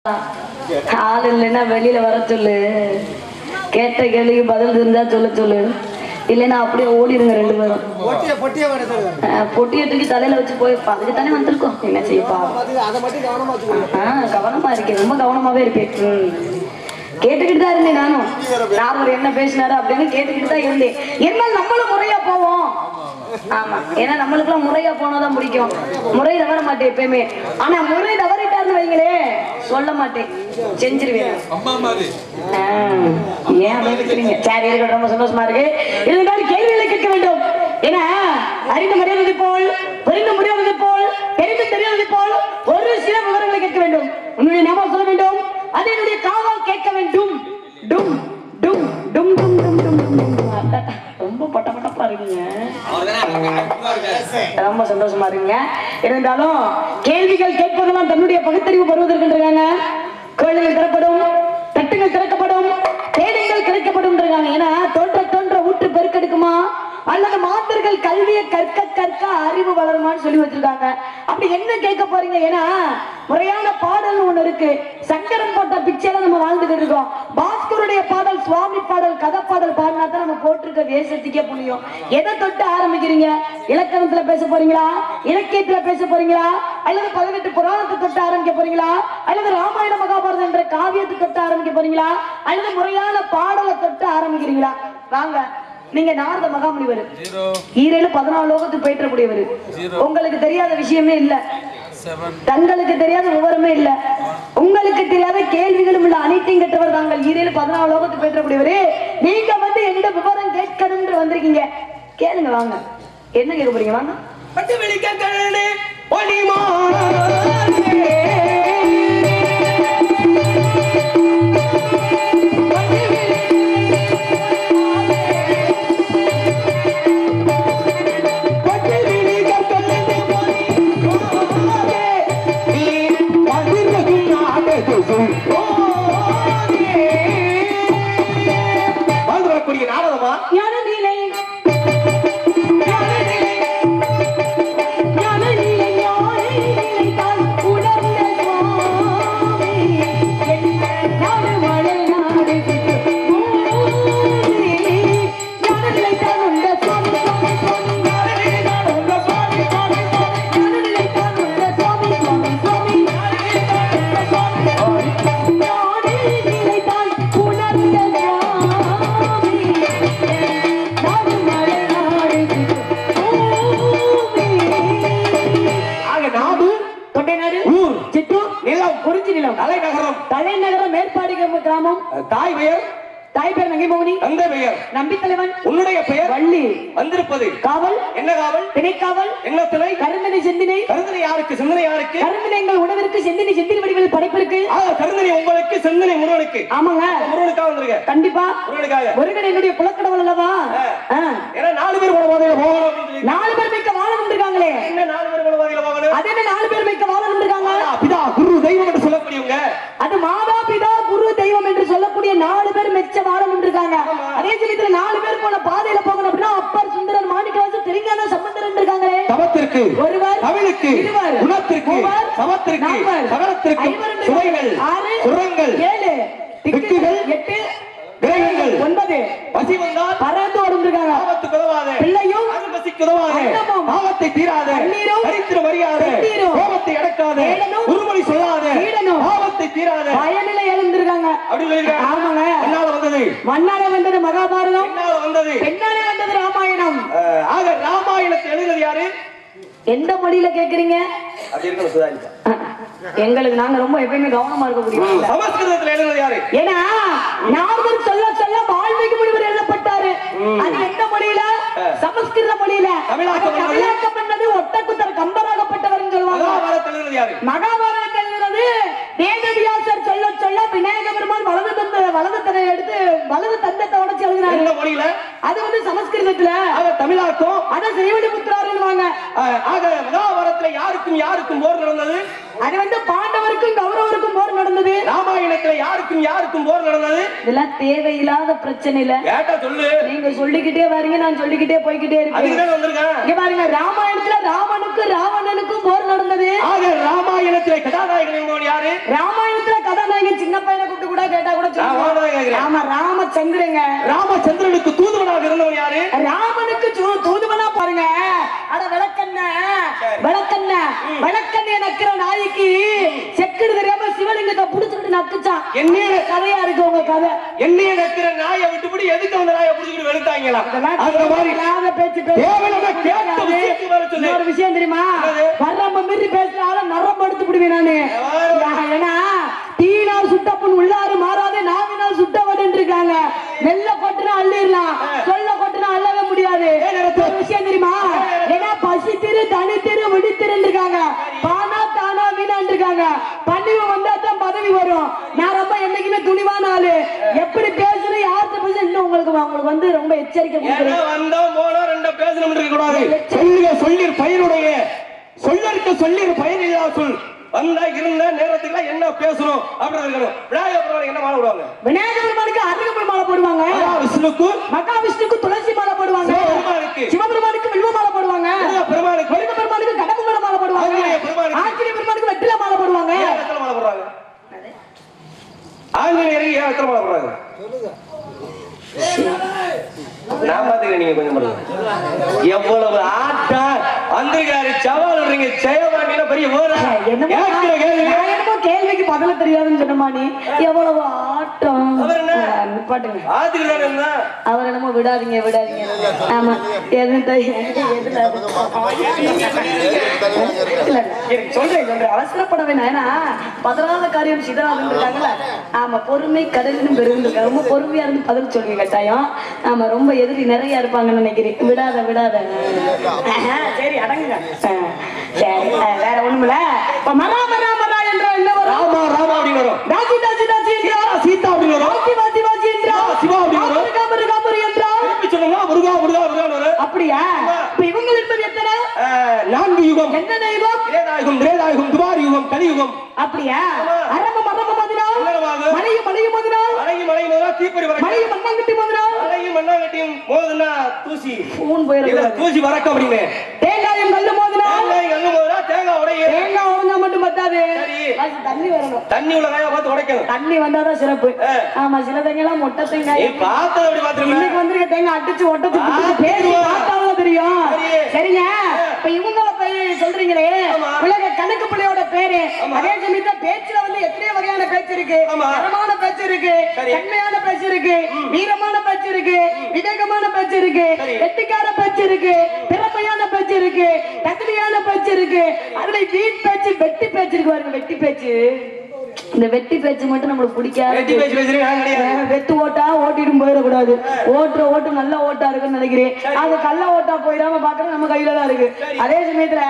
ஆள் இல்லைன்னா வெளியில வர சொல்லு. கேட்ட கேள்விக்கு பதில் இருந்தா சொல்லு. இல்லைன்னா அப்படியே ஓடிடுங்க ரெண்டு பேரும். பொட்டியை தூக்கி தலையில வச்சு போயிருப்பா. அதுக்கு தானே வந்திருக்கோம். என்ன செய்யப்பா? கவனமா இருக்கேன், ரொம்ப கவனமாவே இருப்பேன். கேட்டுக்கிட்டு தான் இருந்தேன் நானும். ராமர் என்ன பேசினாரு அப்படின்னு கேட்டுக்கிட்டு தான் இருந்தேன். என்ன நம்மளும் முறையா போவோம். ஆமா, ஏன்னா நம்மளுக்கு எல்லாம் முறையா போனாதான் பிடிக்கும். முறை தவற மாட்டேன் எப்பயுமே. ஆனா முறை தவறிட்டாருன்னு வைங்களே, சொல்ல மாட்டேன், செஞ்சிருவேன். ஏன் அப்படிங்கிறீங்க? சரி, இருக்கட்டும், ரொம்ப சந்தோஷமா இருக்கு. இருந்தாலும் கேள்விகளை கேட்க வேண்டும். ஏன்னா அறிந்து மரியாதை போல், புரிந்து முடியாதது போல், தெரிந்து தெரியாதது போல் ஒரு சில விவரங்களை கேட்க வேண்டும். உன்னுடைய ஞாபகம் சொல்ல வேண்டும். அது என்னுடைய காவல் கேட்க வேண்டும். டும் டும் டும் டும் டும் டும் டும். ரொம்ப பட்டப்பட்டப்பா இருக்குங்க, ரொம்ப சந்தோஷமா இருக்குங்க. இருந்தாலும் கேள்விகள் கேட்பதெல்லாம் தன்னுடைய பகுத்தறிவு பருவதற்குன்றாங்க. கோயில்கள் திறப்படும், தட்டுகள் திறக்கப்படும், தேடிகள் கிடைக்கப்படும். ஏன்னா தோன்ற ஊற்று பெருக்கெடுக்குமா அல்லது மாந்தர்கள் கல்வியை கற்க கற்க அறிவு வளருமான்னு சொல்லி வச்சிருக்காங்க. அப்படி என்ன கேட்க போறீங்க? ஏன்னா முறையான பாடல் ஒண்ணு இருக்கு. சங்கரன் போட்ட பிச்சையில நம்ம வாழ்ந்துகிட்டு இருக்கோம். பாஸ்கருடைய பாடல், சுவாமி பாடல், கதை பாடல் பாடினா தான் நம்ம போட்டிருக்க தேசத்துக்கே புரியும். எதை தொட்டு ஆரம்பிக்கிறீங்க? இலக்கணத்துல பேச போறீங்களா, இலக்கியத்துல பேச போறீங்களா, அல்லது 18 புராணத்தை தொட்டு ஆரம்பிக்க போறீங்களா, அல்லது ராமாயண மகாபாரதம் என்ற காவியத்தை தொட்டு ஆரம்பிக்க போறீங்களா, அல்லது முறையான பாடலை தொட்டு ஆரம்பிக்கிறீங்களா? வாங்க, நீங்க நாரத மகாமுனிவர், ஈரேழு 14 லோகத்துக்கு போயிட்டக்கூடியவர். உங்களுக்கு தெரியாத விஷயமே இல்ல, தங்களுக்கு தெரியாத விவரமே இல்ல, உங்களுக்கு தெரியாத கேள்விகளும் இல்ல, அனைத்தையும் கற்றவர் தாங்கள். ஈரேழு 14 லோகத்துக்கு போயிட்டக்கூடியவரு. நீங்க வந்து எங்கிட்ட விவரம் கேட்கணும்னு வந்திருக்கீங்க. கேளுங்க, வாங்க. என்ன கேட்க போறீங்க? வாங்க. நாரதமா தலைநகரம் மேற்பாடி கிராமம். தாய் பெயர் நங்கைமோகினி, தந்தை பெயர் நம்பித்தலைவன். உன்னுடைய பெயர் வள்ளி. வந்திருப்பது காவல். என்ன காவல்? திணைக்காவல். என்ன திணை? கருந்தனை செந்தினை. கருந்தனை யாருக்கு? செந்தினை யாருக்கு? கருந்தனை எங்கள் உணவிற்கு, செந்தினை செந்தினை வடிவில் படைப்பிற்கு. கருந்தனை உங்களுக்கு, செந்தினை முருகனுக்கு. ஆமாங்க, முருகனுக்காக வந்திருக்க. கண்டிப்பா முருகனுக்காக. முருகன் என்னுடைய குலக்கடவுள் அல்லவா? ஏன்னா 4 பேர் குலவாதியில போகணும். 4 பேர் மிக்க வாழணும் இருக்காங்களே. என்ன 4 பேர் குலவாதியில போகணும்? அது என்ன 4 பேர் மிக்க வாழணும் இருக்காங்க? பிதா குரு தெய்வம் என்று சொல்லக்கூடியவங்க. அது மாதா பிதா குரு தெய்வம் என்று சொல்லக்கூடிய 4 பேர் மெச்ச வாழணும் இருக்காங்க. அதே சமயத்துல 4 பேர் போன பாதையில போகணும் அப்படின்னா அப்பர், சுந்தரர், மாணிக்கவாசர், தெரிஞ்சான சம்பந்தர் இருக்காங்க. தவத்திற்கு ஒருவர், தமிழுக்கு இருவர், குணத்திற்கு சமத்திற்கு சகலத்திற்கு சுவைகள் 6, சுரங்கள் 7, திக்குகள் 8, கிரகங்கள் 9, பசி வந்தால் பறந்து ஓடுறாங்க. ஆபத்துக்கு உதவாதே பிள்ளையும், பசிக்கு உதவாதே ஆபத்தை தீராதே, தரித்திரம் அறியாதே, கோபத்தை அடக்காதே, உருமொழி சொல்லாதே, ஆபத்தை தீராதே, பயனிலை எழுந்திருக்காங்க. அப்படி சொல்லிருக்காங்க. ஆமாங்க. மண்ணால வந்தது, மண்ணால வந்தது மகாபாரதம், பெண்ணால வந்தது, பெண்ணால வந்தது ராமாயணம். ஆக ராமாயணத்தை எழுதுறது யாரு? எந்த மொழியில கேக்குறீங்க? எங்களுக்கு நாங்க ரொம்ப எப்பயுமே கவனமா இருக்கக்கூடிய சமஸ்கிருதத்துல எழுதுறது யாரு? ஏன்னா நாரதர் சொல்ல சொல்ல வால்மீகி முனிவர் எழுதப்பட்டாரு. அது எந்த மொழியில? சமஸ்கிருத மொழியில. தமிழாக்கம் பண்ணது ஒட்டக்குத்தர் கம்பராகப்பட்டவர் சொல்லுவாங்க. மகாபாரதத்தில் எழுதுறது வேதவியாசர் சொல்ல சொல்ல விநாயக பெருமான் வலது தன்னை எடுத்து வலது தந்தத்தை உடைச்சு எழுதினாரு. அது வந்து சமஸ்கிருதத்துல. தமிழாக்கம் அத செய்வடி புத்திராருவாங்க. ஆக மகாபாரதத்துல யாருக்கும் போர் நடந்தது? அது வந்து பாண்டவருக்கும் கௌரவருக்கும் போர் நடந்தது. ராமாயணத்துல யாருக்கும் போர் நடந்தது? இதெல்லாம் தேவையில்லாத பிரச்சனை இல்ல. கேட்டா சொல்லு. நீங்க சொல்லிக்கிட்டே வரீங்க, நான் சொல்லிக்கிட்டே போய்கிட்டே இருக்கேன். இங்க பாருங்க, ராமாயணத்துல ராமனுக்கும் ராவணனுக்கும் போர் நடந்தது. ஆக ராமாயணத்துல கதாநாயகன் யாரு? ராமாயணத்துல கதாநாயகன் சின்ன பையனை கூப்பிட்டு கூட கேட்டா கூட ஆமா ராமச்சந்திரங்க. ராமச்சந்திரனுக்கு தூதுவனாக இருந்தவன் யாரு? ராமனுக்கு தூதுவனா பாருங்க. அட விளக்கண்ண நக்கிற நாய்க்கு செக்குடு தெரியாம சிவலிங்கத்தை புடிச்சுக்கிட்டு நக்குச்சான். என்னைய கதையா இருக்கு உங்க கதை. என்னைய நக்கிற நாயை விட்டுப்படி எதுக்கு அந்த நாயை புடிச்சுக்கிட்டு வெளுத்தாங்களா? அந்த மாதிரி பேச்சு ஒரு விஷயம் தெரியுமா? வரம்ப மீறி பேசுறால நரம்பு எடுத்து விடுவேன் நானு. ஏன்னா தீனால் சுட்டப்பன் உள்ளாறு மாறாதே நாவினால் சுட்டவன் இருக்காங்க. நெல்ல கொட்டுனா அள்ளிடலாம், சொல்ல கொட்டுனா அள்ளவே முடியாது. ஒரு விஷயம் தெரியுமா? ஏன்னா பசி திரு தனி திரு விடித்திரு இருக்காங்க. பானா தானா வீணான் இருக்காங்க. பணிவு வந்தா தான் பதவி வரும். நான் ரொம்ப என்னைக்குமே துணிவான ஆளு. எப்படி பேசுறேன் யார்கிட்ட பேச இன்னும் உங்களுக்கு வந்து ரொம்ப எச்சரிக்கை கொடுக்குறேன். வந்தா போனா ரெண்டு பேசணும் இருக்க கூடாது. சொல்லிரு பயிலுடைய சொல்லருக்கு சொல்லிரு பயிர் இல்லா சொல். வந்தா இருந்த நேரத்துக்கு என்ன பேசணும் அப்படின்னு இருக்கணும். விநாயகர் பெருமானுக்கு என்ன மாலை போடுவாங்க? விநாயகர் பெருமானுக்கு அருகம்புல் மாலை போடுவாங்க. மகாவிஷ்ணுக்கு துளசி மாலை போடுவாங்க. சிவபெருமானுக்கு வில்வ மாலை போடுவாங்க. பெருமானுக்கு கடம்பு மாலை போடுவாங்க. ஆஞ்சநேய பெருமானுக்கு வெற்றிலை மாலை போடுவாங்க. ஆஞ்சநேயருக்கு ஏன் வெற்றிலை மாலை போடுறாங்க? நான் பாத்துக்கிறேன். நீங்க கொஞ்சம் எவ்வளவு ஆட்டா வந்திருக்காரு சவால் ஜெயவாண்டியில பெரிய கேள்விக்கு பதில தெரியாதுன்னு சொன்னமா நீ. எவ்வளவு ஆட்டம் பாட்டுங்க. அவர் என்னமோ விடாதீங்க. ஆமா சொல்றேன் அவசரப்பட வேணாம். ஏன்னா பதறாத காரியம் சிதறாதுன்னு இருக்காங்கல்ல. ஆமா பொறுமை கடலிலும் பெருந்திருக்காங்க. ரொம்ப பொறுமையா இருந்து பதில் சொல்லுங்க கட்டாயம். ஆமா ரொம்ப எதிரி நிறைய இருப்பாங்கன்னு நினைக்கிறேன். விடாத சரி அடங்குங்க. சரி வேற ஒண்ணுமில்ல. மரா என்ற என்ன வரும்? ராமா அப்படின்னு வரும். தாசி சீதா அப்படின்னு வரும். வாசி என்றா சிவா அப்படின்னு வரும். முருகா என்றா சொல்லுங்க. முருகா அப்படியா? இப்ப இவங்க என்பது எத்தனை? 4 யுகம். என்ன யுகம்? திரேதாயுகம் துவாரி யுகம் கலியுகம். அப்படியா? அரம்ப மதினால் மலையும் மதினால் தீப்பறி வர மலையும் மண்ணாங்கட்டியும் மோதுனா தூசி ஊன் போயிருக்கு. தூசி வரக்க அப்படின்னு தேங்காயும் கல்லு மோதுனா தேங்காய் உடைஞ்சா மட்டும் பத்தாது. தண்ணி வரணும். தண்ணி உள்ள காய பார்த்து உடைக்கணும். தண்ணி வந்தாதான் சிறப்பு. ஆமா சில தேங்காய் மொட்டை தேங்காய் பார்த்தா அப்படி பாத்துருங்க. இன்னைக்கு வந்திருக்க தேங்காய் அடிச்சு ஒட்டச்சு பேசி பார்த்தாலும் தெரியும். சரிங்க. இப்ப இவங்கள போய் சொல்றீங்களே உலக கணக்கு பிள்ளையோட பேரு. அதே சமயத்துல பேச்சுல வந்து எத்தனை வகையான பேச்சு இருக்கு. தரமான பேச்சு இருக்கு, தன்மையான பேச்சு இருக்கு, வீரமான பேச்சு இருக்கு, விவேகமான பேச்சு இருக்கு, வெட்டிக்கார பேச்சு இருக்கு, திறமையான பேச்சு இருக்கு, தகுதியான பேச்சு இருக்கு. அதுல வீண் பேச்சு வெட்டி பேச்சு இருக்கு பாருங்க. வெட்டி பேச்சு இந்த வெட்டி பேச்சு மட்டும் நம்மளுக்கு பிடிக்காது. வெட்டு ஓட்டா ஓட்டிடும் போயிடக்கூடாது. ஓட்டு நல்ல ஓட்டா இருக்குன்னு நினைக்கிறேன். அது கள்ள ஓட்டா போயிடாம பாக்குறது நம்ம கையில தான் இருக்கு. அதே சமயத்துல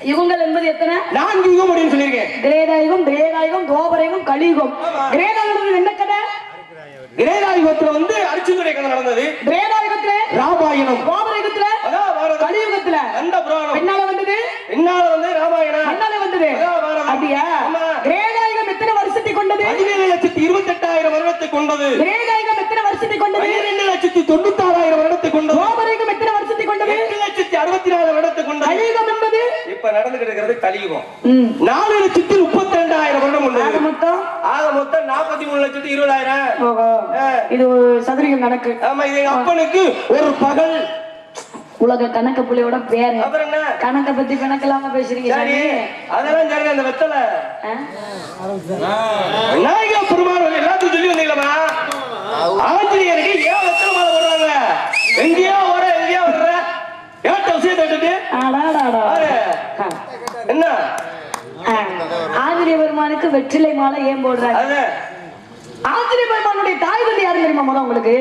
யுகங்கள் என்பது எத்தனை? 4 யுகம் அப்படின்னு சொல்லிருக்கேன். திரேதாயுகம் துவாபரயுகம் கலியுகம். திரேதாயுகம் என்ன கதை? திரேதாயுகத்துல வந்து அர்ஜுனுடைய கதை நடந்தது. திரேதாயுகத்துல ராமாயணம், துவாபரயுகத்துல கலியுகத்துல அந்த புராணம் என்னால வந்தது ராமாயணம் என்னால வந்தது. அப்படியா? திரேதாயுகம் எத்தனை வருஷத்தை கொண்டது? 17,28,000 வருடத்தை கொண்டது. திரேதாயுகம் எத்தனை வருஷத்தை கொண்டது? 12,96,000 வருடத்தை கொண்டது. துவாபரயுகம் எத்தனை வருஷத்தை கொண்டது? 8,64 வருடத்தை கொண்டது. கலியுகம் என்பது இப்ப நடந்துகிட்டு இருக்கிறது கலியுகம். 4,32,000 வருடம் கொண்டது. ஆக மொத்தம் 43,20,000. இது சதுரங்க கணக்கு. ஆமா இது அப்பனுக்கு ஒரு பகல். உலக கணக்கு புள்ளியோட பேரு. கணக்க பத்தி கணக்கலாம பேசுறீங்க. அதெல்லாம் சரி. அந்த வெத்தல விநாயகர் பெருமாள் எல்லாத்தையும் சொல்லி வந்தீங்களா? ஆஞ்சநேயருக்கு ஏன் வெத்தலை மாலை போடுறாங்க? எங்கேயா வர்ற ஏட்ட விஷயத்தை என்ன ஆஞ்சநேய பெருமானுக்கு வெற்றிலை மாலை ஏன் போடுறாங்க? ஆஞ்சநேய பெருமானுடைய தாய் தந்தை யாரும் தெரியுமா? முதல்ல உங்களுக்கு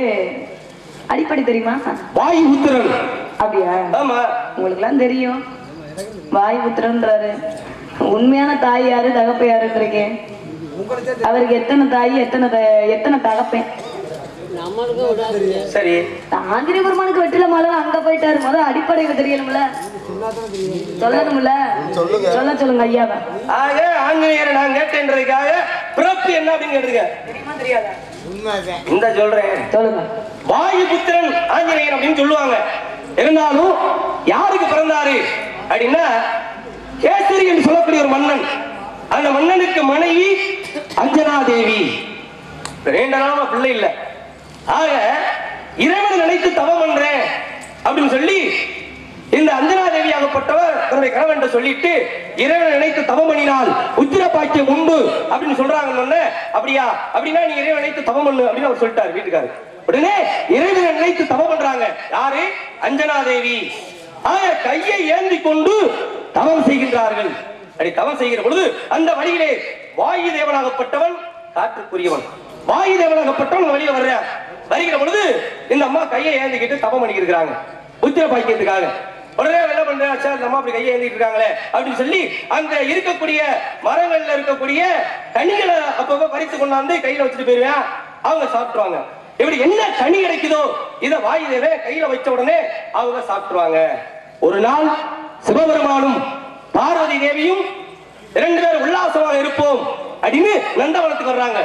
அடிப்படை தெரியுமா? வாயுபுத்திரன். அப்படியா? ஆமா உங்களுக்கு எல்லாம் தெரியும். வாயுபுத்திரன்றாரு. உண்மையான தாய் யாரு தகப்ப யாருன்றீங்க? அவருக்கு எத்தனை தாய் எத்தனை தகப்பேன்? சரி ஆஞ்சநேய பெருமானுக்கு வெற்றில மாலை அங்க போயிட்டாரு. முதல் அடிப்படையில தெரியணும்ல, சொல்லணும்ல. சொல்லுங்க ஐயாவ. ஆக ஆஞ்சநேயரை நான் கேட்டேன்றதுக்காக பிறப்பு என்ன அப்படின்னு கேட்டுருக்க தெரியுமா தெரியாதா? இந்த சொல்றேன் சொல்லுங்க. வாயுபுத்திரன் ஆஞ்சநேயர் அப்படின்னு சொல்லுவாங்க. இருந்தாலும் யாருக்கு பிறந்தாரு அப்படின்னா கேசரி என்று சொல்லக்கூடிய ஒரு மன்னன் அந்த மன்னனுக்கு மனைவி அஞ்சனா தேவி. நீண்ட நாம பிள்ளை இல்ல. ஆக இறைவனை நினைத்து தவம் பண்றேன் அப்படின்னு சொல்லி இந்த அஞ்சனா தேவி ஆகப்பட்டவர் தன்னுடைய கணவன் சொல்லிட்டு இறைவனை நினைத்து தவம் பண்ணினால் உத்திர பாக்கியம் உண்டு அப்படின்னு சொல்றாங்க. அப்படியா? அப்படின்னா நீ இறைவனை நினைத்து தவம் பண்ணு அப்படின்னு அவர் சொல்லிட்டாரு வீட்டுக்காரு. உடனே இறைவனை நினைத்து தவம் பண்றாங்க. யாரு? அஞ்சனா தேவி. கையை ஏந்தி கொண்டு தவம் செய்கின்றார்கள். அப்படி தவம் செய்கிற பொழுது அந்த வழியிலே வாயு தேவனாகப்பட்டவன் காற்றுக்குரியவன். வாயு தேவனாகப்பட்டவன் வழியில வருகிற பொழுது இந்த அம்மா கையை ஏந்திக்கிட்டு தவம் பண்ணி இருக்கிறாங்க உத்திர பாக்கியத்துக்காக. உடனே என்ன பண்றாங்க? இந்த அம்மா அப்படி கையை ஏந்திட்டு இருக்காங்களே அப்படின்னு சொல்லி அங்க இருக்கக்கூடிய மரங்கள்ல இருக்கக்கூடிய கனிகளை அப்பப்ப பறித்து கொண்டாந்து கையில வச்சுட்டு போயிருவேன். அவங்க சாப்பிட்டுருவாங்க. இப்படி என்ன கனி கிடைக்குதோ இத வாயு தேவை கையில வச்ச உடனே அவங்க சாப்பிட்டுருவாங்க. ஒரு நாள் சிவபெருமானும் பார்வதி தேவியும் 2 பேர் உல்லாசமாக இருப்போம் அப்படின்னு நந்தவனத்துக்கு வர்றாங்க.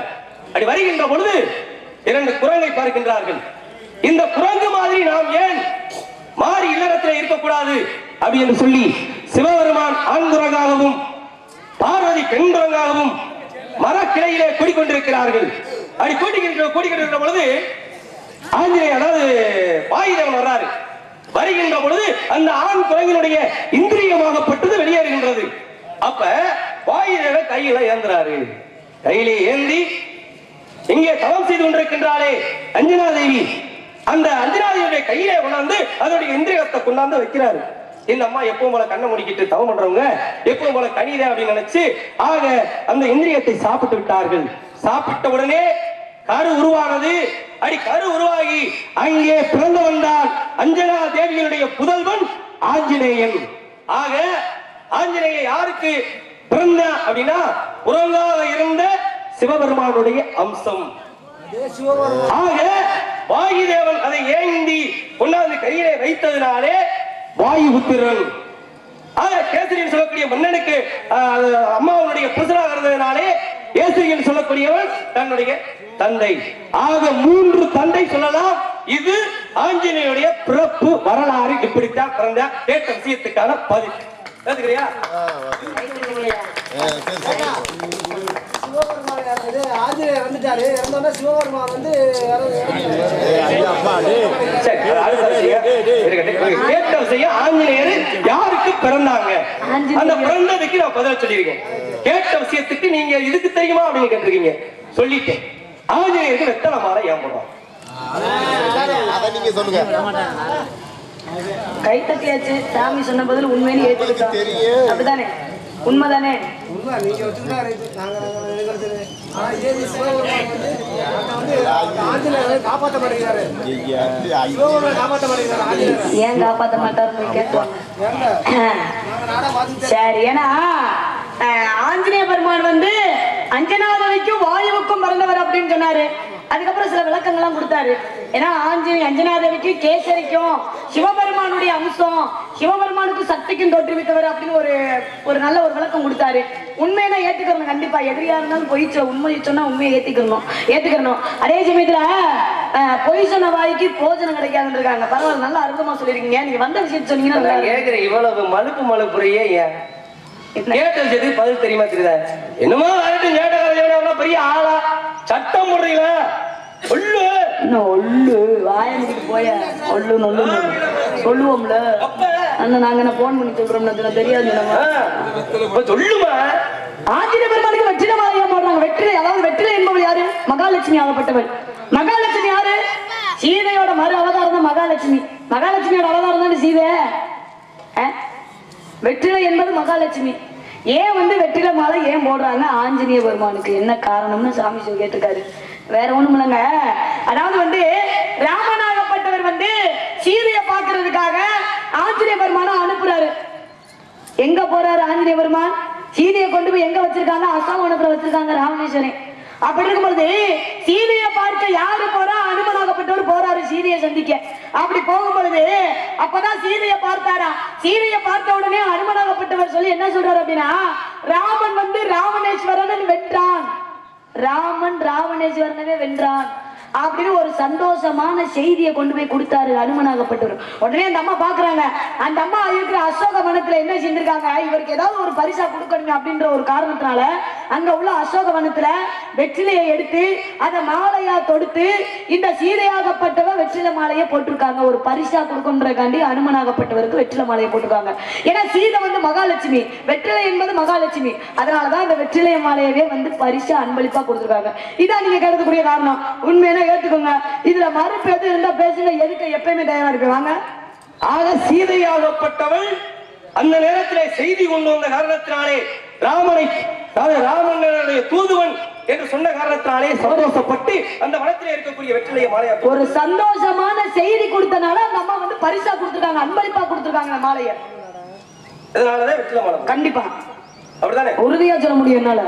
அப்படி வருகின்ற பொழுது 2 குரங்கை பார்க்கின்றார்கள். இந்த குரங்கு மாதிரி நாம் ஏன் மாறி இல்லறத்தில் இருக்கக்கூடாது அப்படி என்று சொல்லி சிவபெருமான் ஆண் குரங்காகவும் பார்வதி பெண் குரங்காகவும் மரக்கிளையிலே கூடிக்கொண்டிருக்கிறார்கள். அப்படி கூடிக்கொண்டிருக்கிற பொழுது ஆஞ்சநேயர் அதாவது வாயுதேவன் வர்றாரு. வருகின்ற பொழுது அந்த ஆண் குரங்கினுடைய இந்திரியமாகப்பட்டது வெளியேறுகின்றது. அப்ப வாயுதேவன் கையில ஏந்துறாரு. கையிலே ஏந்தி இங்கே தவம் செய்து கொண்டிருக்கின்றாளே அஞ்சனா தேவி, அந்த அஞ்சனா தேவியுடைய கையிலே கொண்டாந்து அதோடைய இந்திரியத்தை கொண்டாந்து வைக்கிறாரு. இந்த அம்மா எப்பவும் போல கண்ணை முடிக்கிட்டு தவம் பண்றவங்க எப்பவும் போல கனிதே அப்படின்னு நினைச்சு ஆக அந்த இந்திரியத்தை சாப்பிட்டு விட்டார்கள். சாப்பிட்ட உடனே கரு உருவானது. அடி கரு உருவாகி அங்கே பிறந்து வந்தால் அஞ்சனா தேவியினுடைய புதல்வன் ஆஞ்சநேயன். ஆக ஆஞ்சநேயன் யாருக்கு பிறந்த அப்படின்னா உறங்காக இருந்த சிவபெருமானுடைய அம்சம். ஆக வாயுதேவன் அதை ஏந்தி கொண்டாந்து கையிலே வைத்ததினாலே வாயு புத்திரன். ஆக கேசரின்னு சொல்லக்கூடிய மன்னனுக்கு அம்மாவுடைய புருஷனாக இருந்ததினாலே கேசரின்னு சொல்லக்கூடியவன் தன்னுடைய தந்தை. ஆக 3 தந்தை சொல்லலாம். இது ஆஞ்சநேயனுடைய பிறப்பு வரலாறு. இப்படித்தான் பிறந்த கேட்ட விஷயத்துக்கான பதில். கேட்டுக்கிறியா? ஆஞ்சநேயர் வந்துட்டாரு. இறந்தோன்னா சிவபெருமான் வந்து கேட்ட விஷயம் ஆஞ்சநேயர் யாருக்கு பிறந்தாங்க அந்த பிறந்ததுக்கு நான் பதில் சொல்லியிருக்கேன். கேட்ட விஷயத்துக்கு நீங்க இதுக்கு தெரியுமா அப்படின்னு கேட்டிருக்கீங்க. சொல்லிட்டேன். ஆஞ்சநேயருக்கு வெத்தலை மாலை ஏன் போடுறோம்? கை தட்டியாச்சு. சாமி சொன்ன பதில் உண்மையிலே ஏற்றுக்கிட்டோம். அப்படிதானே? உண்மைதானே? உண்மை. நீங்க வச்சுருந்தாரு ஆஞ்சநேயர் காப்பாற்ற மாட்டேங்கிறாரு. ஏன் காப்பாற்ற மாட்டாருன்னு கேட்பாங்க. சரி, ஏன்னா ஆஞ்சநேய பெருமான் வந்து அஞ்சனாதேவிக்கும் வாயுவுக்கும் பிறந்தவர் அப்படின்னு சொன்னாரு. அதுக்கப்புறம் சில விளக்கங்கள்லாம் கொடுத்தாரு. ஏன்னா அஞ்சனாதேவிக்கு கேசரிக்கும் சிவபெருமானுடைய அம்சம், சிவபெருமானுக்கு சக்திக்கும் தோற்றுவித்தவர் அப்படின்னு ஒரு நல்ல ஒரு விளக்கம் கொடுத்தாரு. உண்மையை ஏத்துக்கணும். கண்டிப்பா எதிரியா இருந்தாலும் பொய் உண்மையை சொன்னா உண்மையை ஏத்துக்கணும். அதே சமயத்துல பொய் சொன்ன வாய்க்கு போஜனம் கிடைக்காதுன்னு இருக்காங்க. பரவாயில்ல, நல்லா அற்புதமா சொல்லிருக்கீங்க. நீங்க வந்த விஷயத்த சொன்னீங்கன்னா கேட்கிறேன். இவ்வளவு மலுப்புறையே ஏன் கேட்டது பதில் தெரியுமா? தெரியுதா? என்னமோ பெரிய ஆளா சட்டம் போடுறீங்களா? சொல்லுவோம்ல. நாங்க போன் பண்ணி சொல்றோம். தெரியாது சொல்லுமா? ஆஞ்சநேய பெருமானுக்கு வெற்றிலை மாலையா போடுறாங்க. வெற்றிலை, அதாவது வெற்றிலை என்பவர் யாரு? மகாலட்சுமி ஆகப்பட்டவர். மகாலட்சுமி யாரு? சீதையோட மறு அவதாரம் தான் மகாலட்சுமி. மகாலட்சுமியோட அவதாரம் தான் சீதை. வெற்றிலை என்பது மகாலட்சுமி. ஏன் வந்து வெற்றிலை மாலை ஏன் போடுறாங்க ஆஞ்சநேய பெருமானுக்கு? என்ன காரணம்னு சாமி சொல்லி கேட்டிருக்காரு. வேற ஒண்ணும் இல்லைங்க. அதாவது வந்து ராமனாகப்பட்டவர் வந்து சீதையை பார்க்கறதுக்காக ஆஞ்சநேய பெருமானை அனுப்புறாரு. எங்க போறாரு ஆஞ்சநேய பெருமான்? சீதையை கொண்டு போய் எங்க வச்சிருக்காங்க? அசோகவனத்துல வச்சிருக்காங்க, ராமேஸ்வரன். அப்படி இருக்கும்போது சீதையை பார்க்க யாரு போறா? அனுமனாகப்பட்டவர் போறாரு சீதையை சந்திக்க. அப்படி போகும்பொழுது அப்பதான் சீதையை பார்த்தாரா. சீதையை பார்த்த உடனே அனுமனாகப்பட்டவர் சொல்லி என்ன சொல்றாரு அப்படின்னா, ராமன் வந்து ராவணேஸ்வரன் வென்றான், ராமன் ராவணேஸ்வரனவே வென்றான் அப்படின்னு ஒரு சந்தோஷமான செய்தியை கொண்டு போய் கொடுத்தாரு அனுமனாகப்பட்டவர். உடனே அந்த அம்மா பாக்குறாங்க. அந்த அம்மா இருக்கிற அசோக அசோக வனத்துல என்ன செஞ்சிருக்காங்க, இவருக்கு ஏதாவது ஒரு பரிசா கொடுக்கணுங்க அப்படின்ற ஒரு காரணத்தினால அங்க உள்ள அசோக வனத்துல வெற்றிலையை எடுத்து அதை மாலையா தொடுத்து இந்த சீதையாகப்பட்டவர் வெற்றிலை மாலையை போட்டிருக்காங்க. ஒரு பரிசா கொடுக்கணுன்றக்காண்டி அனுமனாகப்பட்டவருக்கு வெற்றிலை மாலையை போட்டிருக்காங்க. ஏன்னா சீதை வந்து மகாலட்சுமி, வெற்றிலை என்பது மகாலட்சுமி, அதனாலதான் இந்த வெற்றிலை மாலையவே வந்து பரிசா அன்பளிப்பா கொடுத்திருக்காங்க. இதான் நீங்க கருதக்கூடிய காரணம். உண்மையான ஏத்துக்கோங்க. இதுல மறுப்பு எது இருந்தா பேசுங்க, எதுக்கு எப்பயுமே தயாரா இருப்பாங்க. ஆக சீதையாகப்பட்டவள் அந்த நேரத்திலே செய்தி கொண்டு வந்த காரணத்தினாலே ராமனை, ராமனுடைய தூதுவன் என்று சொன்ன காரணத்தினாலே சந்தோஷப்பட்டு அந்த வனத்திலே இருக்கக்கூடிய வெற்றிலையை மாலையா ஒரு சந்தோஷமான செய்தி கொடுத்தனால அந்த அம்மா வந்து பரிசா கொடுத்திருக்காங்க, அன்பளிப்பா கொடுத்திருக்காங்க மாலையை. அதனாலதான் வெற்றிலை மாலை. கண்டிப்பா அப்படிதானே உறுதியா சொல்ல முடியும். என்னால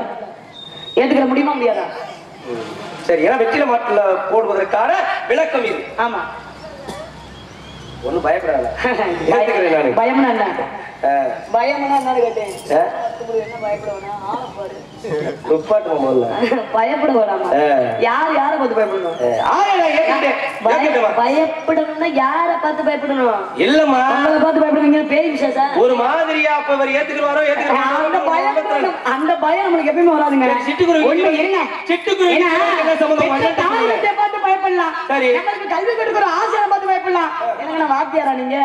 ஏத்துக்கிற முடியுமா முடியாதா? சரி, ஏன்னா வெற்றிலை மாட்டுல போடுவதற்கான விளக்கம் இது. ஆமா, ஒண்ணு பயப்படாத. பயம்னா என்ன? பயம்னா என்ன கேட்டேன். என்ன பயப்படுவேனா? பயப்பட வேணாமா? யார் யாரை பார்த்து பயப்படணும்? பயப்படணும்னா யாரை பார்த்து பயப்படணும்? இல்லம்மா, உங்களை பார்த்து பயப்படுவீங்க பேய் விசேஷா ஒரு மாதிரியா அப்ப அவர் ஏத்துக்குவாரோ அந்த பயம், அந்த பயம் நம்மளுக்கு எப்பயுமே வராதுங்க. சிட்டுக்குருவி இருங்க, சிட்டுக்குருவி என்ன சம்பந்தம்? தாயத்தை பார்த்து பயப்படலாம், நம்மளுக்கு கல்வி கொடுக்கிற ஆசிரியரை பார்த்து பயப்படலாம். எனக்கு வாத்தியாரா நீங்க?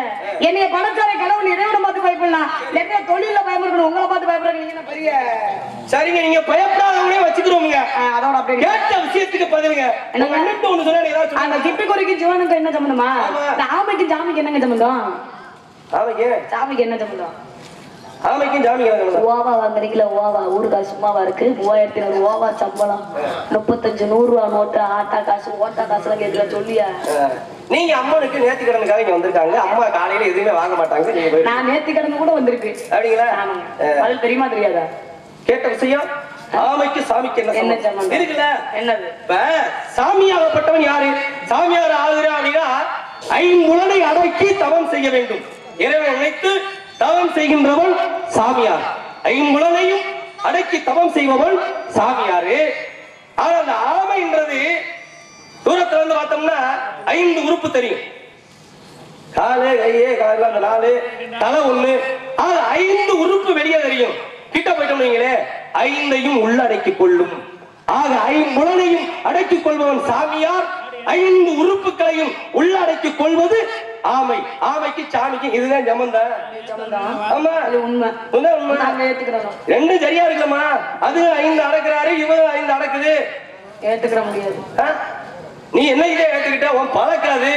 என்னைய படைச்சாரை கடவுள் இறைவனை பார்த்து பயப்படலாம். நிறைய தொழில பயப்படணும், உங்களை பார்த்து பயப்படுறீங்க பெரிய. சரிங்க, நீங்க பயப்படாதவங்களே வச்சுக்கிறோங்க. அதோட அப்படியே கேட்ட விஷயத்துக்கு பதிலுங்க. ஒண்ணு சொன்னா அந்த சிட்டுக்குருவிக்கு ஜீவனுக்கு என்ன சம்பந்தமா? ஆமைக்கு ஜாமிக்கு என்னங்க சம்பந்தம்? சாமிக்கு என்ன சம்பந்தம்? ஆமைக்கும் ஜாமிக்கு ஓவா வாங்குறீங்களா? ஓவா ஊருக்கா சும்மாவா இருக்கு? 3500 ஓவா சம்பளம், 35 100 ரூபா நோட்டு, ஆட்டா காசு ஓட்டா காசு எல்லாம் கேட்கல சொல்லியா? நீங்க அம்மனுக்கு நேர்த்தி கடனுக்காக இங்க வந்திருக்காங்க. அம்மா காலையில எதுவுமே வாங்க மாட்டாங்க. நான் நேர்த்தி கடன் கூட வந்திருக்கு. அப்படிங்களா? அது தெரியுமா தெரியாதா? கேட்ட விஷயம். ஆமைக்கு சாமிக்கு என்ன சம்பந்தம் இருக்குல்ல? என்னது? இப்ப சாமியாகப்பட்டவன் யாரு? சாமியார் ஆகுறானா ஐம்புலனை அடக்கி தவம் செய்ய வேண்டும். இறைவனை நினைத்து தவம் செய்கின்றவன் சாமியார். ஐம்புலனையும் அடக்கி தவம் செய்பவன் சாமியாரு. ஆனா அந்த ஆமைன்றது தூரத்துல இருந்து பார்த்தோம்னா 5 உறுப்பு தெரியும். காலு, கையே, கால, அந்த 4 தலை 1. 5 உறுப்பு வெளியே தெரியும். கிட்ட போயிட்டோம் நீங்களே 5ஐயும் உள்ளடக்கி கொள்ளும். ஆக 5 அடக்கிக் கொள்பவன் சாமியார், 5 உறுப்புகளையும் உள்ளடக்கிக் கொள்வது ஆமை. ஆமைக்கு சாமிக்கு இதுதான் சம்பந்தம். ஆமா, உண்மை. ரெண்டு சரியா இருக்கலாமா? அது 5 அடக்குறாரு, இவரு 5 அடக்குது. ஏத்துக்கிற முடியாது. நீ என்ன இதே ஏத்துக்கிட்ட உன் பழக்காது.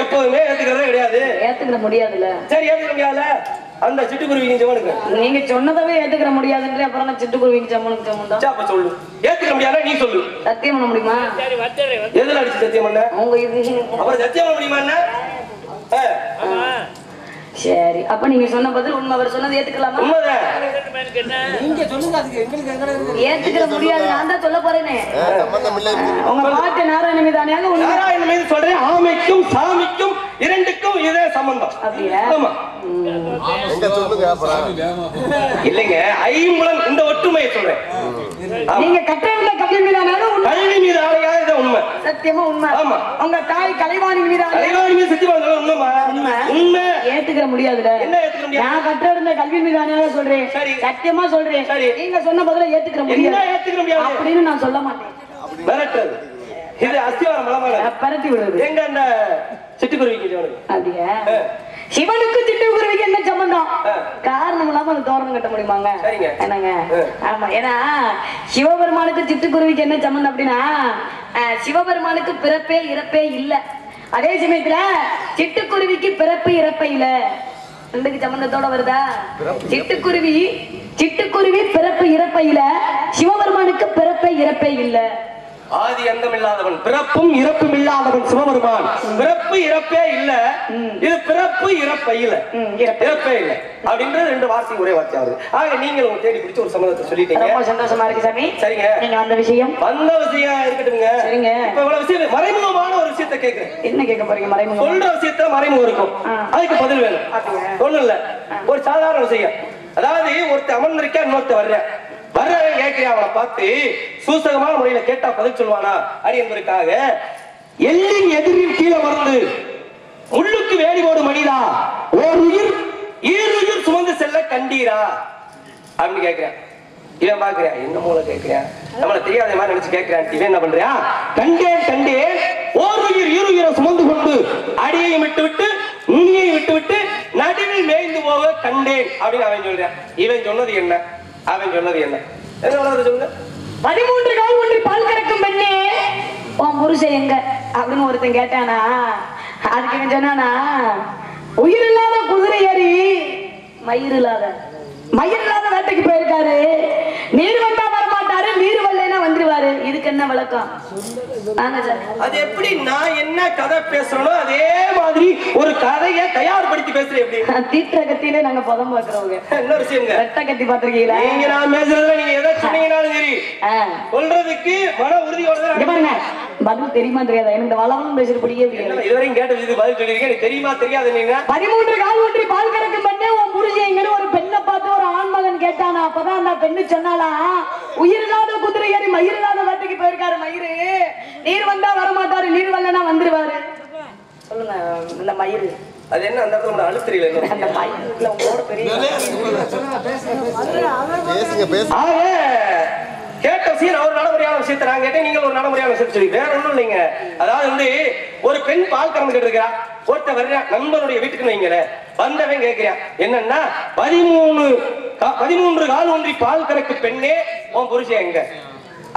எப்போதுமே ஏத்துக்கிறதே கிடையாது. ஏத்துக்கிற முடியாதுல்ல. சரி, ஏத்துக்க முடியாதுல. அந்த சிட்டுக்குருவிக்கு ஜமனுக்கு நீங்க சொன்னதவே ஏத்துக்கிற முடியாதுன்ற அப்புறம் நான் சிட்டுக்குருவிக்கு ஜமனுக்கு ஜமன் அப்ப சொல்லு. ஏத்துக்க முடியாத நீ சொல்லு. சத்தியம் பண்ண முடியுமா? எதுல அடிச்சு சத்தியம் பண்ண? உங்க இது அப்புறம் சத்தியம் பண்ண முடியுமா? என்ன சரி, அப்ப நீங்க சொன்ன பதில் உண்மை. அவர் சொன்னது ஏத்துக்கலாமா? நீங்க சொல்லுங்க, அதுக்கு எங்களுக்கு ஏத்துக்கிற முடியாது. நான் தான் சொல்ல போறேனே. உங்க பாட்டு நாராயண மீதானே? நாராயண மீது சொல்றேன். ஆமைக்கும் சாமிக்கும் இரண்டுக்கும் இதே சம்பந்தம். அப்படியா? ஆமா. இல்லைங்க, ஐம்புலன் இந்த ஒற்றுமையை சொல்றேன். நீங்க கட்டண கல்வி மீதானாலும் கல்வி மீது ஆலையா இதான் உண்மை. சத்தியமா உண்மை. ஆமா. உங்க தாய் கலைவாணி மீது கலைவாணி மீது சத்தியமா உண்மை. உண்மை ஏத்துக்கிற முடியாதுல. என்ன ஏத்துக்க முடியாது? நான் கட்டண கல்வி மீதானே சொல்றேன். சத்தியமா சொல்றேன். நீங்க சொன்ன பதில ஏத்துக்கிற முடியாது. என்ன ஏத்துக்க முடியாது அப்படின்னு நான் சொல்ல மாட்டேன். மிரட்டுறது இது அஸ்திவாரம் மலமான பரட்டி விடுறது. எங்க அந்த சிட்டுக்குருவிக்கு ஜோனுக்கு? அப்படியா? சிவனுக்கு சிட்டுக்குருவிக்கு என்ன சம்பந்தம்? காரணம் இல்லாம அந்த தோரணம் கட்ட முடியுமாங்க? என்னங்க? ஆமா, ஏன்னா சிவபெருமானுக்கு சிட்டுக்குருவிக்கு என்ன சம்பந்தம் அப்படின்னா, சிவபெருமானுக்கு பிறப்பே இறப்பே இல்ல. அதே சமயத்துல சிட்டுக்குருவிக்கு பிறப்பு இறப்பே இல்ல. ரெண்டுக்கு சம்பந்தத்தோட வருதா? சிட்டுக்குருவி பிறப்பு இறப்பை இல்ல, சிவபெருமானுக்கு பிறப்பே இறப்பே இல்ல. ஆதி அந்தம் இல்லாதவன், பிறப்பும் இறப்பும் இல்லாதவன் சிவபெருமான். பிறப்பு இறப்பே இல்ல, இது பிறப்பு இறப்பை இல்ல, இறப்பே இல்ல அப்படின்றது 2 வார்த்தை ஒரே வார்த்தை ஆகுது. ஆக நீங்கள் உங்க தேடி பிடிச்ச ஒரு சம்பந்தத்தை சொல்லிட்டீங்க. ரொம்ப சந்தோஷமா இருக்கு சாமி. சரிங்க, நீங்க அந்த விஷயம் இருக்கட்டுங்க. சரிங்க, இப்ப இவ்வளவு விஷயம் மறைமுகமான ஒரு விஷயத்தை கேட்கிறேன். என்ன கேட்க போறீங்க? மறைமுகம் சொல்ற விஷயத்துல மறைமுகம் இருக்கும், அதுக்கு பதில் வேணும். ஒண்ணு இல்ல, ஒரு சாதாரண விஷயம். அதாவது ஒருத்தர் அமர்ந்திருக்க, இன்னொருத்த வர்ற கேட்கிறேன். அவனை பார்த்து சூசகமான முறையில கேட்டா பதில் சொல்வானா அப்படி என்பதற்காக, எல்லின் எதிரில் கீழே வந்து முள்ளுக்கு வேடி போடும் மனிதா, ஓர் உயிர் ஈருயிர் சுமந்து செல்ல கண்டீரா அப்படின்னு கேட்கிறேன். இவன் பாக்குறேன், என்ன மூல கேட்கிறேன், நம்மள தெரியாத மாதிரி நினைச்சு கேட்கிறேன். இவன் என்ன பண்றியா, கண்டேன் கண்டேன் ஓர் உயிர் ஈருயிரை சுமந்து கொண்டு அடியையும் விட்டு விட்டு நுனியையும் விட்டு விட்டு நடுவில் மேய்ந்து போக கண்டேன் அப்படின்னு அவன் சொல்றான். இவன் சொன்னது என்ன, அவன் சொன்னது என்ன, என்ன சொல்லுங்க. 13 கால் ஒன்றி பால் கறக்கும் பெண்ணே உன் புருஷன் எங்க அப்படின்னு ஒருத்தன் கேட்டானா, அதுக்கு இவன் சொன்னானா, உயிர் இல்லாத குதிரை ஏறி மயிர் இல்லாத வேட்டைக்கு போயிருக்காரு. நீர் வந்தா வரமாட்டாரு, நீர் வரலைன்னா வந்துருவாரு. இதுக்கு என்ன விளக்கம்? அது எப்படி நான் என்ன கதை பேசுறனோ அதே மாதிரி ஒரு கதையை தயார்படுத்தி பேசுறேன். எப்படி தீட்டுற கத்தியிலே நாங்க பதம் பாக்குறவங்க. என்ன விஷயங்க, ரெட்டை கத்தி பாத்திருக்கீங்களா? நீங்க நான் பேசுறதுல நீங்க எதை சொன்னீங்கன்னாலும் சரி சொல்றதுக்கு மன உறுதியோட பாருங்க. பதில் தெரியுமா தெரியாதா? எனக்கு இந்த வளவலும் பேசுற பிடிக்கவே இதுவரையும் கேட்ட இதுக்கு பதில் சொல்லிருக்கேன். தெரியுமா தெரியாது. நீங்க 13 கால் ஒன்றி பால் கறக்கும் பண்ணே உன் புருஷன் எங்கன்னு ஒரு பெண்ணை பார்த்து ஒரு ஆண்மகன் கேட்டானா. அப்பதான் அந்த பெண்ணு சொன்னாலா, உயிர் இல்லாத குதிரை ஏறி மயிர் இல்லாத வேட்டைக்கு போயிருக்காரு. மயிறு நீர் வந்தா வரமாட்டாரு, நீர் வரலன்னா வந்துருவாரு. சொல்லுங்க, இந்த மயிறு அது என்ன அந்த இடத்துல அழுத்தறியில அந்த மயிறுல உங்களோட பெரிய கேட்ட விஷயம் ஒரு நடைமுறையான விஷயத்தை நான் கேட்டேன், நீங்கள் ஒரு நடைமுறையான விஷயத்தை சொல்லி வேற ஒண்ணும் இல்லைங்க. அதாவது வந்து ஒரு பெண் பால் கறந்துகிட்டு இருக்கா, ஒருத்த வர்ற நண்பனுடைய வீட்டுக்கு வைங்கள வந்தவன் கேட்கிறான், என்னன்னா 13 கால் ஒன்றி பால் கறக்கு பெண்ணே உன் புருஷன் எங்க?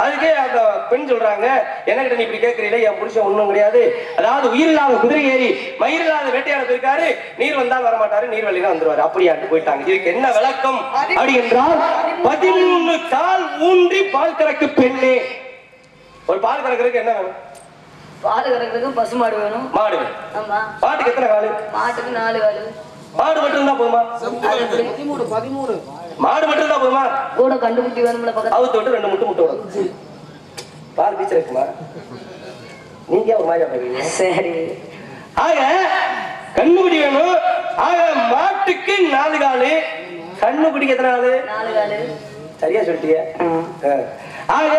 அதுக்கே அந்த பெண் சொல்றாங்க, என்கிட்ட நீ இப்படி கேட்கறீங்களே, என் புருஷன் ஒண்ணும் கிடையாது. அதாவது உயிர் இல்லாத குதிரை ஏறி மயிர் இல்லாத வேட்டையாட போயிருக்காரு, நீர் வந்தால் வரமாட்டாரு, நீர் வழியில வந்துருவாரு அப்படியாட்டு போயிட்டாங்க. இதுக்கு என்ன விளக்கம் அப்படி என்றால், 13 கால் ஊன்றி பால் கறக்கு பெண்ணே. ஒரு பால் கறக்கிறதுக்கு என்ன வேணும்? பால் கறக்கிறதுக்கு பசுமாடு வேணும், மாடு வேணும். ஆமா, மாட்டுக்கு எத்தனை காலு? மாட்டுக்கு 4 காலு. மாடு மட்டும் தான் போதுமா? 13 மாடு மட்டும் தான் போதுமா? கூட கண்டுபிடி வேணும்ல, பக்கத்துல அவுத்து விட்டு 2 முட்டை விடும். பால் பீச்ச இருக்குமா? நீங்க ஒரு மாதிரி பாக்குறீங்க. சரி, ஆக கண்ணுக்குடி வேணும். ஆக மாட்டுக்கு 4 காலு, கண்ணுக்குடிக்கு எத்தனை காலு? 4 காலு. சரியா சொல்லிட்டீங்க. ஆக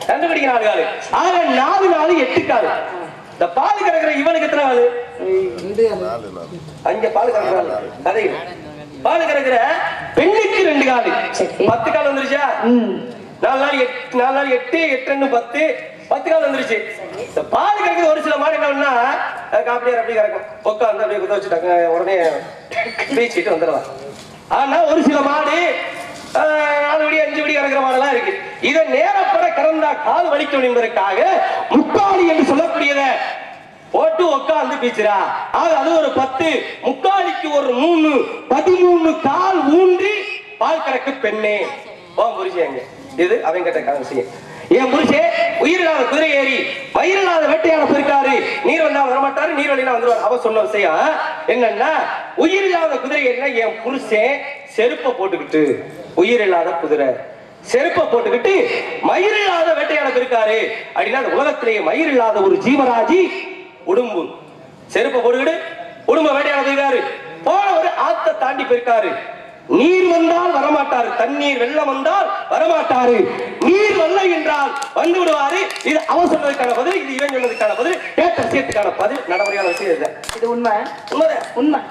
கண்ணுக்குடிக்கு 4 காலு. ஆக 4 காலு 8 காலு. இந்த பால் கறக்கிற இவனுக்கு எத்தனை காலு? 5 பால் கறக்கிற கதை. பால் கறக்கிற பெண்ணுக்கு 2 காலு, 10 கால் வந்துருச்சா? 4 நாள் 8 8 2 10 கால் வந்துருச்சு. இந்த பால் கறக்கிற ஒரு சில மாடு என்னன்னா காப்பிடியார் அப்படி கறக்கும், உட்காந்து அப்படியே குத்த வச்சுட்டாங்க, உடனே பீச்சிட்டு வந்துடலாம். ஆனா ஒரு சில மாடு 4 படி 5 படி கறக்கிற மாடெல்லாம் இருக்கு. இதை நேரப்பட கறந்தா கால் வலிக்கும் என்பதற்காக முக்காலி என்று சொல்லக்கூடியத போட்டு உட்காந்து பீச்சுரா. அது ஒரு 10, முக்காலிக்கு ஒரு 3, 13 கால் ஊன்றி பால் கறக்கு பெண்ணே உன் புருஷன். இது அவங்க கிட்ட விஷயம். என் புருஷன் உயிரில்லாத குதிரை ஏறி மயிரில்லாத வேட்டையாட போயிருக்காரு, நீர் வந்தா வரமாட்டாரு, நீர் வழியில வந்துருவாரு. அவ சொன்ன விஷயம் என்னன்னா, உயிரில்லாத குதிரை ஏறினா என் புருஷன் செருப்பை போட்டுக்கிட்டு, உயிரில்லாத குதிரை செருப்பை போட்டுக்கிட்டு மயிரில்லாத வேட்டையாட போயிருக்காரு அப்படின்னா, அந்த உலகத்திலேயே மயிரில்லாத ஒரு ஜீவராஜி உடும்பு. செருப்பை போட்டுக்கிட்டு உடும்ப வேட்டையாட போயிருக்காரு, போன ஒரு ஆத்த தாண்டி போயிருக்காரு. நீர் வந்தால் வரமாட்டாரு, தண்ணீர் வெள்ளம் வந்தால் வரமாட்டாரு, நீர் வரல என்றால் வந்து விடுவாரு. இது அவன் சொன்னதுக்கான பதில், இது இவன் சொன்னதுக்கான பதில், கேட்ட விஷயத்துக்கான பதில், நடைமுறையான விஷயம் இது. இது உண்மை, உண்மை,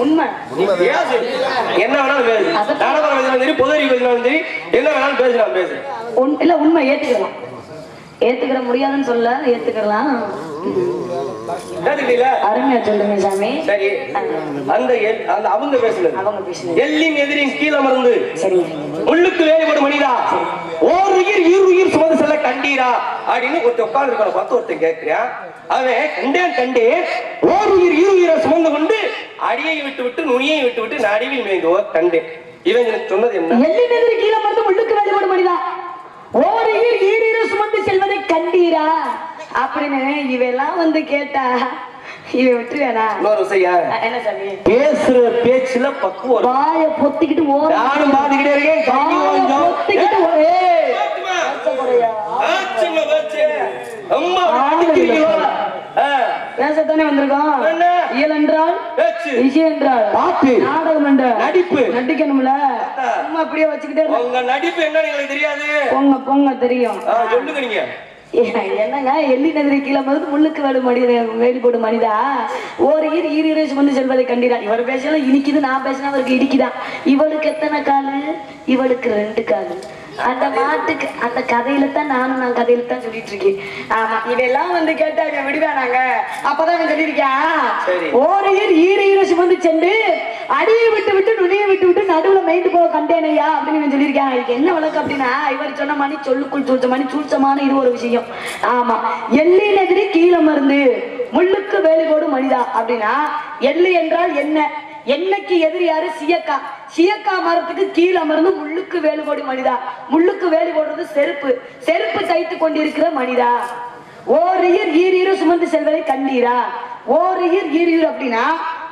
உண்மை. என்ன வேணாலும் பேசு, நடைமுறை பேசினாலும் சரி, பொது அறிவு பேசினாலும் சரி, என்ன வேணாலும் பேசலாம், பேசு. இல்ல உண்மை ஏத்துக்கலாம், ஏத்துக்கிற முடியாதுன்னு சொல்ல ஏத்துக்கலாம். அருமையா சொல்லுங்க சாமி. சரி, அந்த அவங்க பேசுனது, எல்லின் எதிரின் கீழ மருந்து முள்ளுக்கு வேலைப்படும் மனிதா, ஓர் உயிர் ஈருயிர் சுமந்து செல்ல கண்டீரா அப்படின்னு ஒருத்தர் உட்கார்ந்து இருக்கிற பார்த்து ஒருத்தன் கேட்கிறான். அவன் கண்டேன் கண்டேன் ஓர் உயிர் ஈருயிரை சுமந்து கொண்டு அடியை விட்டு விட்டு நுனியை விட்டு விட்டு நடுவில் மேய்ந்தோ கண்டேன். இவன் சொன்னது என்ன? எல்லின் எதிரி கீழ மருந்து முள்ளுக்கு வேலைப்படும் மனிதா, ஓர் உயிர் ஈருயிரை சுமந்து செல்வதை கண்டீரா அப்படின்னு இவெல்லாம் வந்து கேட்டா இவன் விட்டுருவேனா? என்ன சாமி பேசுற பேச்சுல பக்குவம், வாயை பொத்திக்கிட்டு நானும் பாத்துக்கிட்டே இருக்கேன். பேசத்தானே வந்திருக்கோம். இயல் என்றால் விஷயம் என்றால் பாட்டு, நாடகம் என்ற நடிப்பு நடிக்கணும்ல. சும்மா அப்படியே வச்சுக்கிட்டே உங்க நடிப்பு என்ன எங்களுக்கு தெரியாது. பொங்க பொங்க தெரியும். சொல்லுங்க, நீங்க என்னங்க எள்ளி நதிரை கீழே வந்து முள்ளுக்கு வேலி போடு மனிதா ஒரு ஈர சுமந்து செல்வதை கண்டிதான். இவர் பேசலாம் இனிக்குது, நான் பேசினா அவருக்கு இடிக்குதான். இவளுக்கு எத்தனை காலு? இவளுக்கு 2 காலு. அந்த மாட்டுக்கு அந்த கதையில தான் நான் கதையில தான் சொல்லிட்டு இருக்கேன். ஆமா, இதெல்லாம் வந்து கேட்டா விடுவானாங்க. அப்பதான் சொல்லியிருக்கேன், ஒரு ஈர சுமந்து சென்று அடியை விட்டு நுனியை விட்டு நடுவுல மெயிட்டு போக கண்டேனையா அப்படின்னு சொல்லியிருக்கேன். இதுக்கு என்ன வழக்கு அப்படின்னா, இவர் சொன்ன மணி சொல்லுக்குள் சூழ்ச்ச மணி சூழ்ச்சமான இது ஒரு விஷயம். ஆமா, எள்ளி நதிரி கீழே மருந்து முள்ளுக்கு வேலி போடும் மனிதா அப்படின்னா, எள்ளு என்றால் என்ன? என்னைக்கு எதிரி யாரு? சியக்கா. சியக்கா மரத்துக்கு கீழே அமர்ந்து முள்ளுக்கு வேலி போடும் மனிதா. முள்ளுக்கு வேலி போடுறது செருப்பு தைத்து கொண்டிருக்கிற மனிதா. ஓர் ஈர சுமந்து செல்வதை கண்டீரா? ஓர் ஈர் அப்படின்னா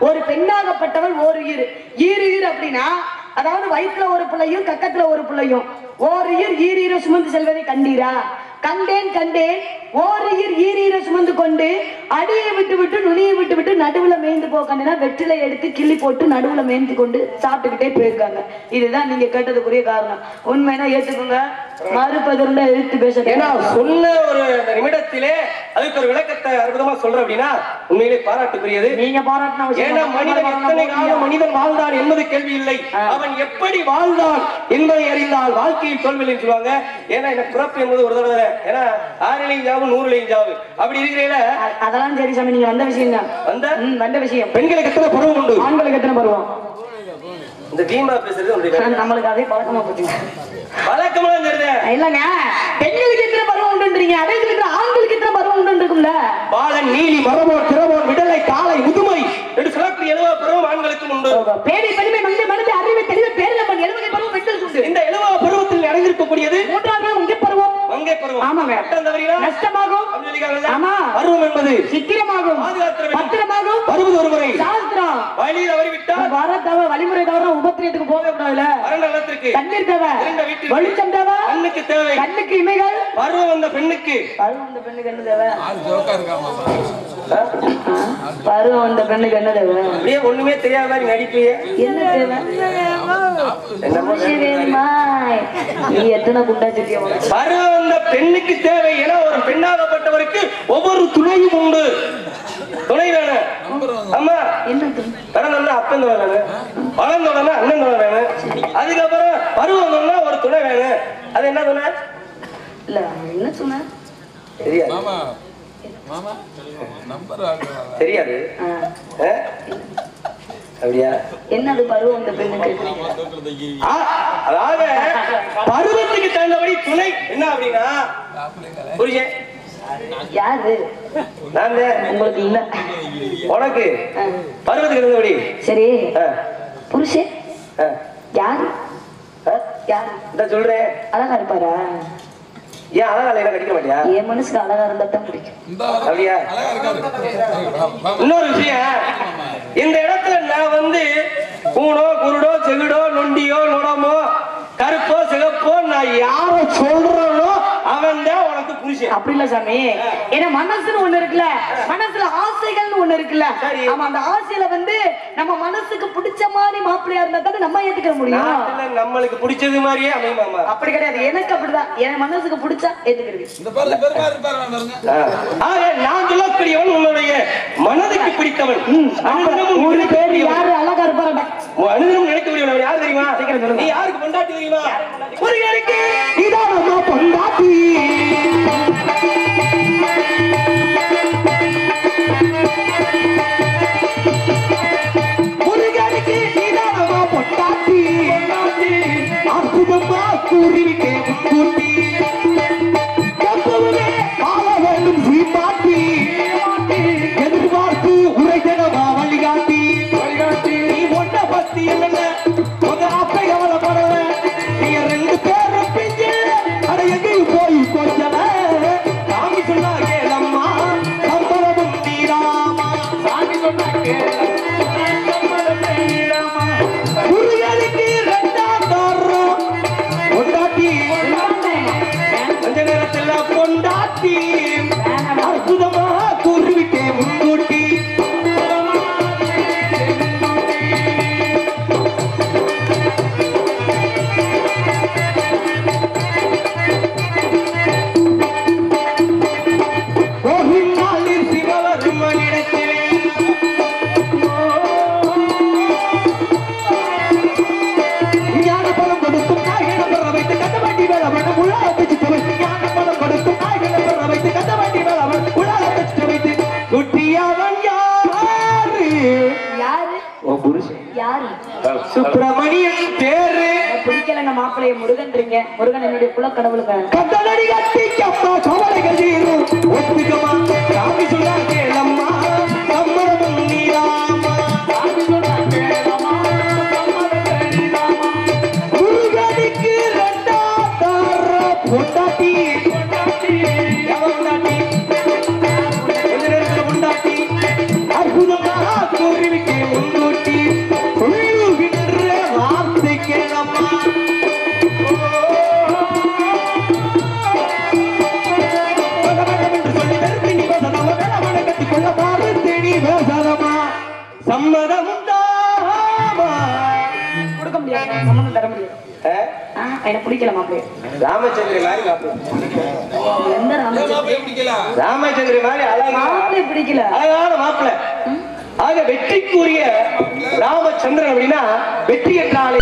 ஒரு பெண்ணாகப்பட்டவள் ஓர் ஈர் அப்படின்னா அதாவது வயிற்றுல ஒரு பிள்ளையும் கக்கத்துல ஒரு பிள்ளையும். ஓர் ஈர சுமந்து செல்வதை கண்டீரா? கண்டேன். ஓர் ஈர சுமந்து கொண்டு அடியை விட்டு நுனியை விட்டு நடுவுல மேய்ந்து போக்கண்டா வெற்றிலை எடுத்து கிள்ளி போட்டு நடுவுல மேய்ந்து கொண்டு சாப்பிட்டுக்கிட்டே போயிருக்காங்க. இதுதான் நீங்க கேட்டதுக்குரிய காரணம். உண்மைனா ஏத்துக்குங்க, மறுப்பதிருந்தா எழுத்து பேச. ஏன்னா சொன்ன ஒரு நிமிடத்திலே அதுக்கு ஒரு விளக்கத்தை அற்புதமா சொல்ற அப்படின்னா உண்மையிலே பாராட்டுக்குரியது. நீங்க பாராட்டினா ஏன்னா மனிதன் எத்தனை காலம் மனிதன் வாழ்ந்தான் என்பது கேள்வி இல்லை, அவன் எப்படி வாழ்ந்தான் என்பதை அறிந்தால் வாழ்க்கையில் தோல்வியில் சொல்லுவாங்க. ஏன்னா என்ன பிறப்பு என்பது ஒரு தடவை, ஏன்னா 6 ஜாவு 100 ஜாவு அப்படி இருக்கிறீங்கள. அதெல்லாம் சரி சாமி, நீங்க வந்த விஷயம் தான். வந்த விஷயம். பெண்களுக்கு எத்தனை பருவம் உண்டு? ஆண்களுக்கு எத்தனை பருவம்? இந்த தீமா பேசுறது நம்மளுக்கு அதே பழக்கமா போச்சு. பழக்கமா இல்லங்க, பெண்களுக்கு எத்தனை பருவம் உண்டுன்றீங்க, அதே ஆண்களுக்கு எத்தனை பருவம் உண்டு இருக்கும்ல? பாலன், நீலி, மரபோர், திரவோர், விடலை, காலை, முதுமை என்று சொல்லக்கூடிய 70 பருவம் ஆண்களுக்கும் உண்டு. பேடி, பெருமை, மங்கை, மனது, அறிவை, தெளிவு, பேரிழப்பன் 70 பருவம் பெண்களுக்கு உண்டு. இந்த 70 பருவத்தில் அடங்கியிருக்கக்கூடியது 3வது மங்கை பருவம். மங்கை பருவம். ஆமாங்க. நஷ்டமாகும். ஆமா. பருவம் என்பது சித்திரமாகும், பத்திரமாகும், வருவது ஒரு முறை. சாஸ்திரம் வழி தவறிவிட்டால் வழிமுறை தவிர உபத்திரியத்துக்கு போகவே கூடாதுல. அரண்டலத்திற்கு தண்ணீர் தேவை, வெளிச்சம் தேவை, கண்ணுக்கு தேவை, கண்ணுக்கு இமைகள். பருவம் வந்த பெண்ணுக்கு என்ன தேவை? பருவம் வந்த பெண்ணுக்கு என்ன தேவை? அப்படியே ஒண்ணுமே தெரியாத மாதிரி நடிப்பையே. என்ன தேவை? நீ எத்தனை குண்டா சட்டியா? பருவம் வந்த பெண்ணுக்கு தேவை. ஏன்னா ஒரு பெண்ணாகப்பட்டவருக்கு ஒவ்வொரு துணையும் உண்டு. துணை வேணும். ஆமா, பிறந்தோம்னா அப்பன் துணை வேணும், வளர்ந்தோம்னா அண்ணன் துணை வேணும், அதுக்கப்புறம் பருவம்னா ஒரு துணை வேணும். அது என்ன துணை? இல்ல என்ன சொன்ன தெரியாது. தெரியாது. அப்படியா? என்னது பருவம் அந்த பெண்ணுக்கு? அதாவது பருவத்துக்கு தகுந்தபடி துணை என்ன அப்படின்னா புரியுது. யாரு? நான் உங்களுக்கு இல்ல, உனக்கு பருவத்துக்கு தகுந்தபடி. சரி, புருஷன் யாரு? யாரு சொல்றேன்? அழகா இருப்பாரா? ஏன் அழகா இல்லையா? கடிக்க மாட்டியா? என் மனசுக்கு அழகா இருந்தா தான் பிடிக்கும். அப்படியா? இன்னொரு விஷயம், இந்த இடத்துல நான் வந்து கூணோ குருடோ செவிடோ நொண்டியோ நுடமோ கருப்போ சிகப்போ நான் யார சொல்றனோ அவன் தான் உனக்கு புருஷன். அப்படி இல்ல சாமி, ஏன்னா மனசுன்னு ஒண்ணு இருக்குல்ல, மனசுல ஆசைகள்னு ஒண்ணு இருக்குல்ல. ஆமா, அந்த ஆசையில வந்து நம்ம மனசுக்கு பிடிச்ச மாதிரி மாப்பிள்ளையா இருந்தா தானே நம்ம ஏத்துக்க முடியும். நம்மளுக்கு பிடிச்சது மாதிரியே அமையுமா? அப்படி கிடையாது, எனக்கு அப்படிதான். என் மனசுக்கு பிடிச்சா ஏத்துக்கிறது. நான் சொல்லக்கூடியவன் உன்னுடைய மனதுக்கு பிடித்தவன். ஒரு பேர் யாரு அழகா இருப்பாரா? அனுதினம் நினைக்கக்கூடியவன் யாரு தெரியுமா? நீ யாருக்கு பொண்டாட்டி தெரியுமா? முருகனுக்கு நீதானம்மா பொண்டாட்டி. முருகனுக்கு நீதானம்மா பொண்டாட்டி. அற்புதமா கூறிவிட்டேன் கூட்டி எப்பவுமே ஆள வேண்டும் சீமாட்டி. எதிர்பார்த்து உரைதனமா வழிகாட்டி. நீ ஒன்ன பத்தி என்ன உங்க அப்பை கவலைப்படல. நீங்க 2 பேரும் பிஞ்சு அடையகையும் போய் கொஞ்சல. சாமி சொன்னா கேளம்மா சம்பளமும் தீராமா. சாமி சொன்னா கேளம்மா முருகனுக்கு 2ஆம் தரம் பொண்டாட்டி. கொஞ்ச நேரத்தில் பொண்டாட்டி அற்புதமா கூறிவிட்டேன் முன்கூட்டி. சுப்பிரமணியன் பேரு பிடிக்கலங்க மாப்பிள்ளைய முருகன்றீங்க. முருகன் என்னுடைய குல கடவுளுங்க. கத்தலடி கட்டி கப்பா கவலைகள் தீரும் ஒத்துக்கமா சாமி சொன்னா கேளம்மா சம்மதம் நீராமா சாமி சொன்னா கேளம்மா சம்மதம் நீராமா முருகனுக்கு ரெண்டா தார பொண்டாட்டி அற்புதமா குருவிக்கு முன்னூட்டி சொல்லுகின்ற வார்த்தை கேளம்மா சம்மதம் கொடுக்க முடியாது, சம்மந்தம் தர முடியாது. எனக்கு பிடிக்கல மாப்பிள்ளைய. ராமச்சந்திரி மாதிரி மாப்பிள்ள எந்த ராமச்சந்திரன்? ராமச்சந்திரி மாதிரி மாப்பிள்ளைய பிடிக்கல. அழகான மாப்பிள்ள. ஆக வெற்றிக்குரிய ராமச்சந்திரன் அப்படின்னா வெற்றி என்றாலே